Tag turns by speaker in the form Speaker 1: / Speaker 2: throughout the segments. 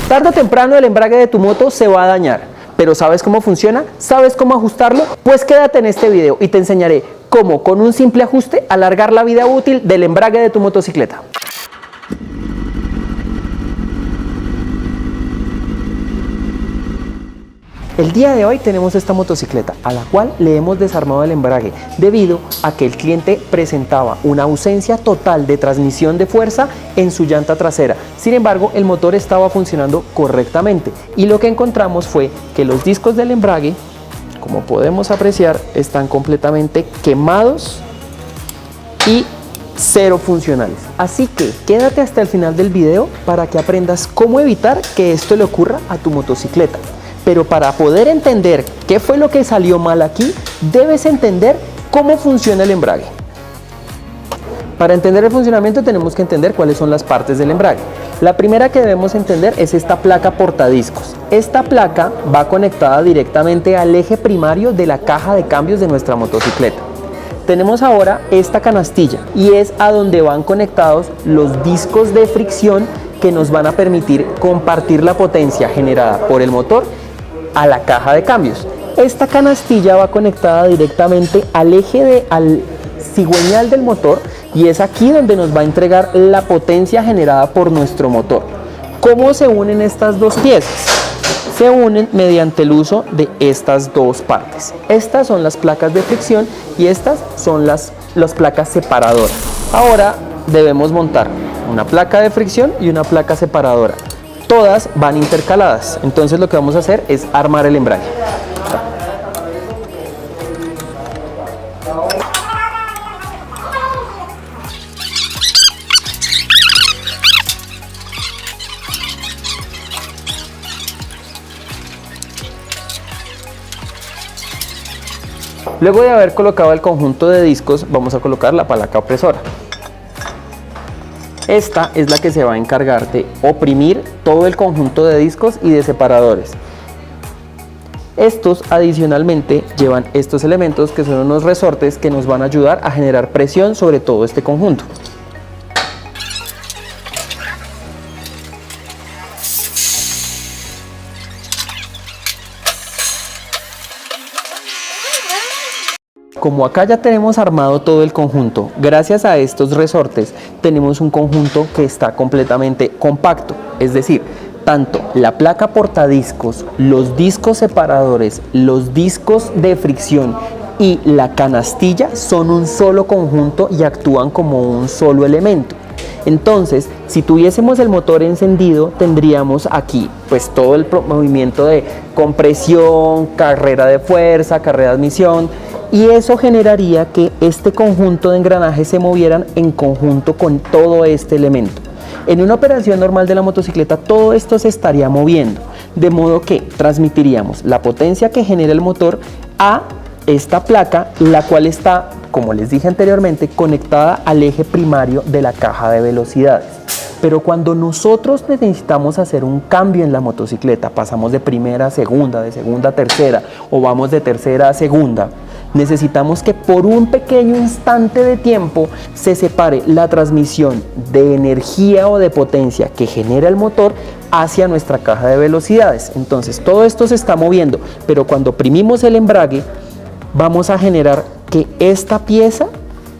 Speaker 1: Tarde o temprano el embrague de tu moto se va a dañar, pero ¿sabes cómo funciona? ¿Sabes cómo ajustarlo? Pues quédate en este video y te enseñaré cómo con un simple ajuste alargar la vida útil del embrague de tu motocicleta. El día de hoy tenemos esta motocicleta a la cual le hemos desarmado el embrague debido a que el cliente presentaba una ausencia total de transmisión de fuerza en su llanta trasera. Sin embargo, el motor estaba funcionando correctamente y lo que encontramos fue que los discos del embrague, como podemos apreciar, están completamente quemados y cero funcionales. Así que quédate hasta el final del video para que aprendas cómo evitar que esto le ocurra a tu motocicleta. Pero para poder entender qué fue lo que salió mal aquí, debes entender cómo funciona el embrague. Para entender el funcionamiento tenemos que entender cuáles son las partes del embrague. La primera que debemos entender es esta placa portadiscos. Esta placa va conectada directamente al eje primario de la caja de cambios de nuestra motocicleta. Tenemos ahora esta canastilla y es a donde van conectados los discos de fricción que nos van a permitir compartir la potencia generada por el motor a la caja de cambios. Esta canastilla va conectada directamente al eje al cigüeñal del motor y es aquí donde nos va a entregar la potencia generada por nuestro motor. ¿Cómo se unen estas dos piezas? Se unen mediante el uso de estas dos partes. Estas son las placas de fricción y estas son las placas separadoras. Ahora debemos montar una placa de fricción y una placa separadora. Todas van intercaladas, entonces lo que vamos a hacer es armar el embrague. Luego de haber colocado el conjunto de discos, vamos a colocar la palanca opresora. Esta es la que se va a encargar de oprimir todo el conjunto de discos y de separadores. Estos adicionalmente llevan estos elementos que son unos resortes que nos van a ayudar a generar presión sobre todo este conjunto. Como acá ya tenemos armado todo el conjunto, gracias a estos resortes tenemos un conjunto que está completamente compacto, es decir, tanto la placa portadiscos, los discos separadores, los discos de fricción y la canastilla son un solo conjunto y actúan como un solo elemento. Entonces, si tuviésemos el motor encendido, tendríamos aquí pues todo el movimiento de compresión, carrera de fuerza, carrera de admisión, y eso generaría que este conjunto de engranajes se movieran en conjunto con todo este elemento. En una operación normal de la motocicleta todo esto se estaría moviendo, de modo que transmitiríamos la potencia que genera el motor a esta placa, la cual está, como les dije anteriormente, conectada al eje primario de la caja de velocidades. Pero cuando nosotros necesitamos hacer un cambio en la motocicleta, pasamos de primera a segunda, de segunda a tercera o vamos de tercera a segunda, necesitamos que por un pequeño instante de tiempo se separe la transmisión de energía o de potencia que genera el motor hacia nuestra caja de velocidades. Entonces todo esto se está moviendo, pero cuando oprimimos el embrague vamos a generar que esta pieza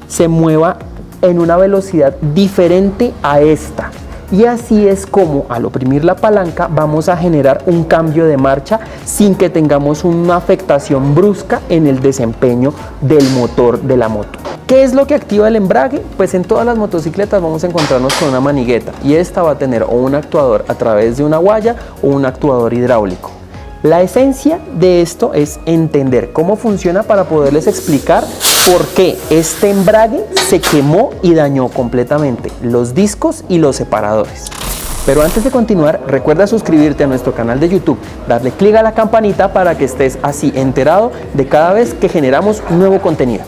Speaker 1: se mueva en una velocidad diferente a esta. Y así es como al oprimir la palanca vamos a generar un cambio de marcha sin que tengamos una afectación brusca en el desempeño del motor de la moto. ¿Qué es lo que activa el embrague? Pues en todas las motocicletas vamos a encontrarnos con una manigueta y esta va a tener o un actuador a través de una guaya o un actuador hidráulico. La esencia de esto es entender cómo funciona para poderles explicar por qué este embrague se quemó y dañó completamente los discos y los separadores. Pero antes de continuar, recuerda suscribirte a nuestro canal de YouTube, darle clic a la campanita para que estés así enterado de cada vez que generamos nuevo contenido.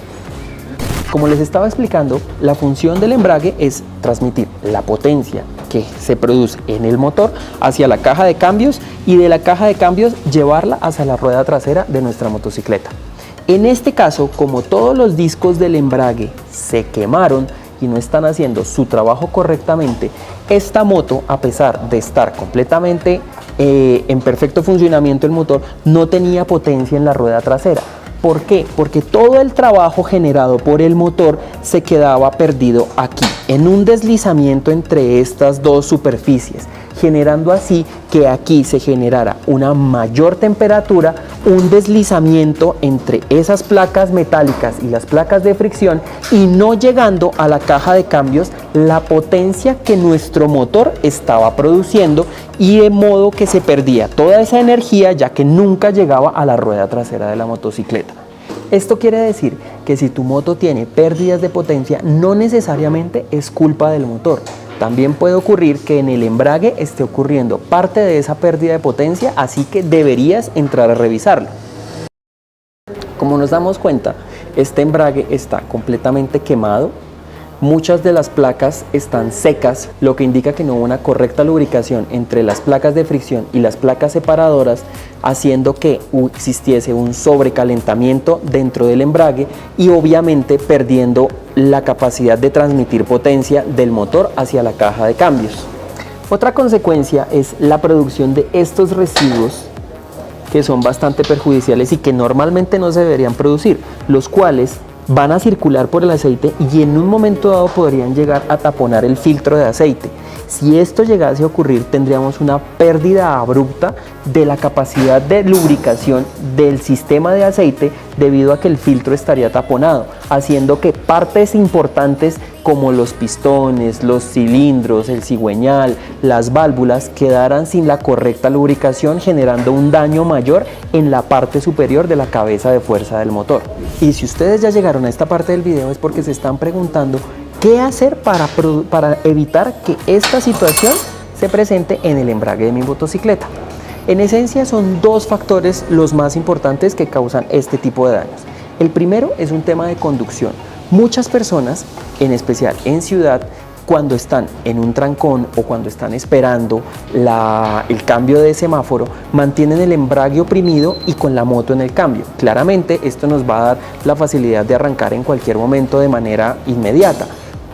Speaker 1: Como les estaba explicando, la función del embrague es transmitir la potencia que se produce en el motor hacia la caja de cambios y de la caja de cambios llevarla hacia la rueda trasera de nuestra motocicleta. En este caso, como todos los discos del embrague se quemaron, y no están haciendo su trabajo correctamente, esta moto, a pesar de estar completamente en perfecto funcionamiento el motor, no tenía potencia en la rueda trasera. ¿Por qué? Porque todo el trabajo generado por el motor se quedaba perdido aquí, en un deslizamiento entre estas dos superficies, generando así que aquí se generara una mayor temperatura, un deslizamiento entre esas placas metálicas y las placas de fricción, y no llegando a la caja de cambios la potencia que nuestro motor estaba produciendo, y de modo que se perdía toda esa energía, ya que nunca llegaba a la rueda trasera de la motocicleta. Esto quiere decir que si tu moto tiene pérdidas de potencia, no necesariamente es culpa del motor. También puede ocurrir que en el embrague esté ocurriendo parte de esa pérdida de potencia, así que deberías entrar a revisarlo. Como nos damos cuenta, este embrague está completamente quemado. Muchas de las placas están secas, lo que indica que no hubo una correcta lubricación entre las placas de fricción y las placas separadoras, haciendo que existiese un sobrecalentamiento dentro del embrague y obviamente perdiendo la capacidad de transmitir potencia del motor hacia la caja de cambios. Otra consecuencia es la producción de estos residuos, que son bastante perjudiciales y que normalmente no se deberían producir, los cuales van a circular por el aceite y en un momento dado podrían llegar a taponar el filtro de aceite. Si esto llegase a ocurrir, tendríamos una pérdida abrupta de la capacidad de lubricación del sistema de aceite, debido a que el filtro estaría taponado, haciendo que partes importantes como los pistones, los cilindros, el cigüeñal, las válvulas quedaran sin la correcta lubricación, generando un daño mayor en la parte superior de la cabeza de fuerza del motor. Y si ustedes ya llegaron a esta parte del video es porque se están preguntando ¿qué hacer para evitar que esta situación se presente en el embrague de mi motocicleta? En esencia son dos factores los más importantes que causan este tipo de daños. El primero es un tema de conducción. Muchas personas, en especial en ciudad, cuando están en un trancón o cuando están esperando el cambio de semáforo, mantienen el embrague oprimido y con la moto en el cambio. Claramente esto nos va a dar la facilidad de arrancar en cualquier momento de manera inmediata,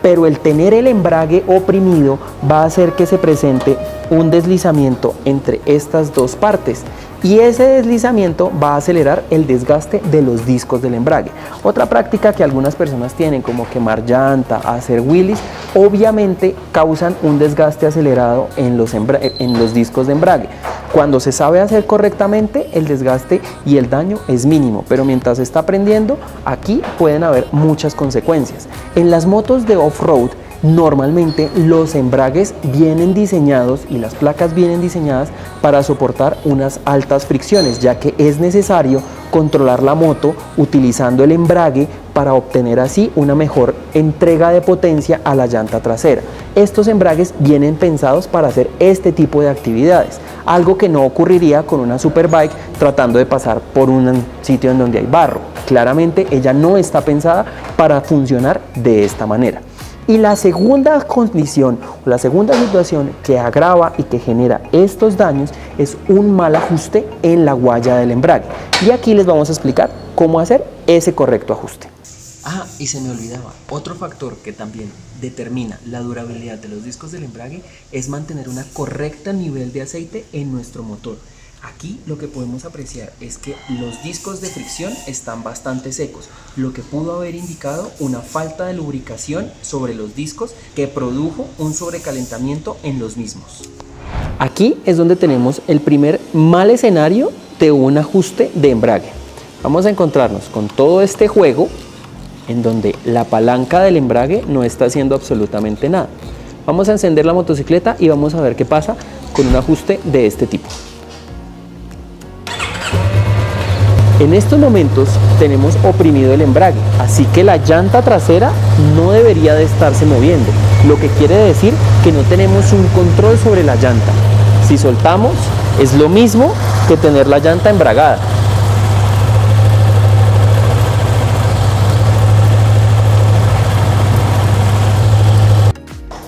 Speaker 1: pero el tener el embrague oprimido va a hacer que se presente un deslizamiento entre estas dos partes, y ese deslizamiento va a acelerar el desgaste de los discos del embrague. Otra práctica que algunas personas tienen, como quemar llanta, hacer wheelies, obviamente causan un desgaste acelerado en los discos de embrague. Cuando se sabe hacer correctamente, el desgaste y el daño es mínimo, pero mientras se está aprendiendo, aquí pueden haber muchas consecuencias. En las motos de off-road, normalmente los embragues vienen diseñados y las placas vienen diseñadas para soportar unas altas fricciones, ya que es necesario controlar la moto utilizando el embrague para obtener así una mejor entrega de potencia a la llanta trasera. Estos embragues vienen pensados para hacer este tipo de actividades, algo que no ocurriría con una superbike tratando de pasar por un sitio en donde hay barro. Claramente ella no está pensada para funcionar de esta manera. Y la segunda condición, la segunda situación que agrava y que genera estos daños es un mal ajuste en la guaya del embrague. Y aquí les vamos a explicar cómo hacer ese correcto ajuste. Y se me olvidaba, otro factor que también determina la durabilidad de los discos del embrague es mantener un correcto nivel de aceite en nuestro motor. Aquí lo que podemos apreciar es que los discos de fricción están bastante secos, lo que pudo haber indicado una falta de lubricación sobre los discos que produjo un sobrecalentamiento en los mismos. Aquí es donde tenemos el primer mal escenario de un ajuste de embrague. Vamos a encontrarnos con todo este juego en donde la palanca del embrague no está haciendo absolutamente nada. Vamos a encender la motocicleta y vamos a ver qué pasa con un ajuste de este tipo. En estos momentos tenemos oprimido el embrague, así que la llanta trasera no debería de estarse moviendo, lo que quiere decir que no tenemos un control sobre la llanta. Si soltamos, es lo mismo que tener la llanta embragada.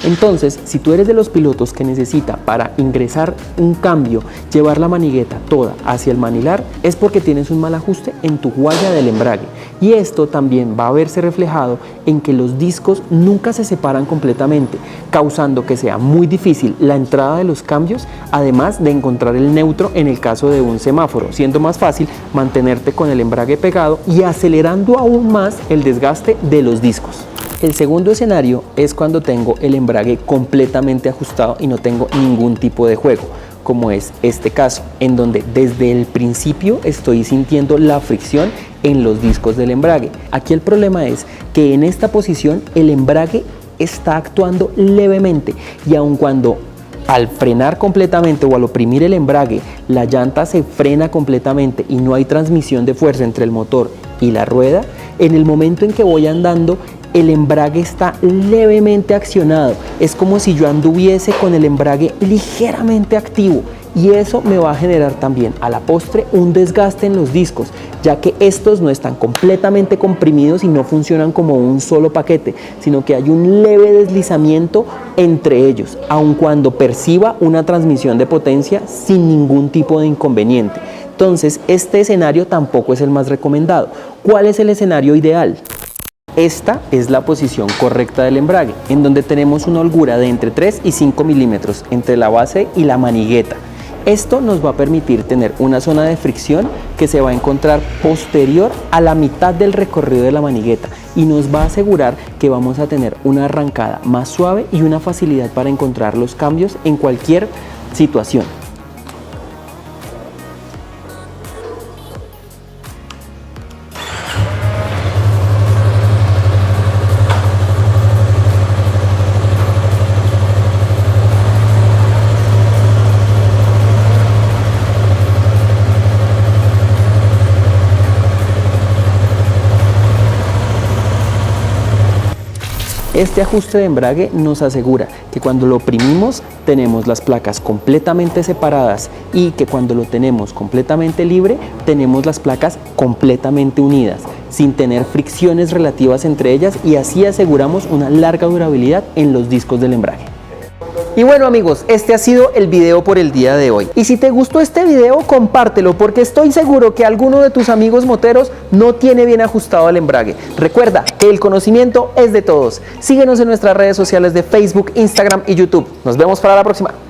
Speaker 1: Entonces, si tú eres de los pilotos que necesita para ingresar un cambio, llevar la manigueta toda hacia el manilar, es porque tienes un mal ajuste en tu guaya del embrague. Y esto también va a verse reflejado en que los discos nunca se separan completamente, causando que sea muy difícil la entrada de los cambios, además de encontrar el neutro en el caso de un semáforo, siendo más fácil mantenerte con el embrague pegado y acelerando aún más el desgaste de los discos. El segundo escenario es cuando tengo el embrague completamente ajustado y no tengo ningún tipo de juego, como es este caso, en donde desde el principio estoy sintiendo la fricción en los discos del embrague. Aquí el problema es que en esta posición el embrague está actuando levemente y aun cuando al frenar completamente o al oprimir el embrague la llanta se frena completamente y no hay transmisión de fuerza entre el motor y la rueda, en el momento en que voy andando el embrague está levemente accionado, es como si yo anduviese con el embrague ligeramente activo y eso me va a generar también a la postre un desgaste en los discos, ya que estos no están completamente comprimidos y no funcionan como un solo paquete, sino que hay un leve deslizamiento entre ellos, aun cuando perciba una transmisión de potencia sin ningún tipo de inconveniente. Entonces, este escenario tampoco es el más recomendado. ¿Cuál es el escenario ideal? Esta es la posición correcta del embrague, en donde tenemos una holgura de entre 3 y 5 milímetros entre la base y la manigueta. Esto nos va a permitir tener una zona de fricción que se va a encontrar posterior a la mitad del recorrido de la manigueta y nos va a asegurar que vamos a tener una arrancada más suave y una facilidad para encontrar los cambios en cualquier situación. Este ajuste de embrague nos asegura que cuando lo oprimimos tenemos las placas completamente separadas y que cuando lo tenemos completamente libre tenemos las placas completamente unidas, sin tener fricciones relativas entre ellas y así aseguramos una larga durabilidad en los discos del embrague. Y bueno amigos, este ha sido el video por el día de hoy. Y si te gustó este video, compártelo porque estoy seguro que alguno de tus amigos moteros no tiene bien ajustado el embrague. Recuerda que el conocimiento es de todos. Síguenos en nuestras redes sociales de Facebook, Instagram y YouTube. Nos vemos para la próxima.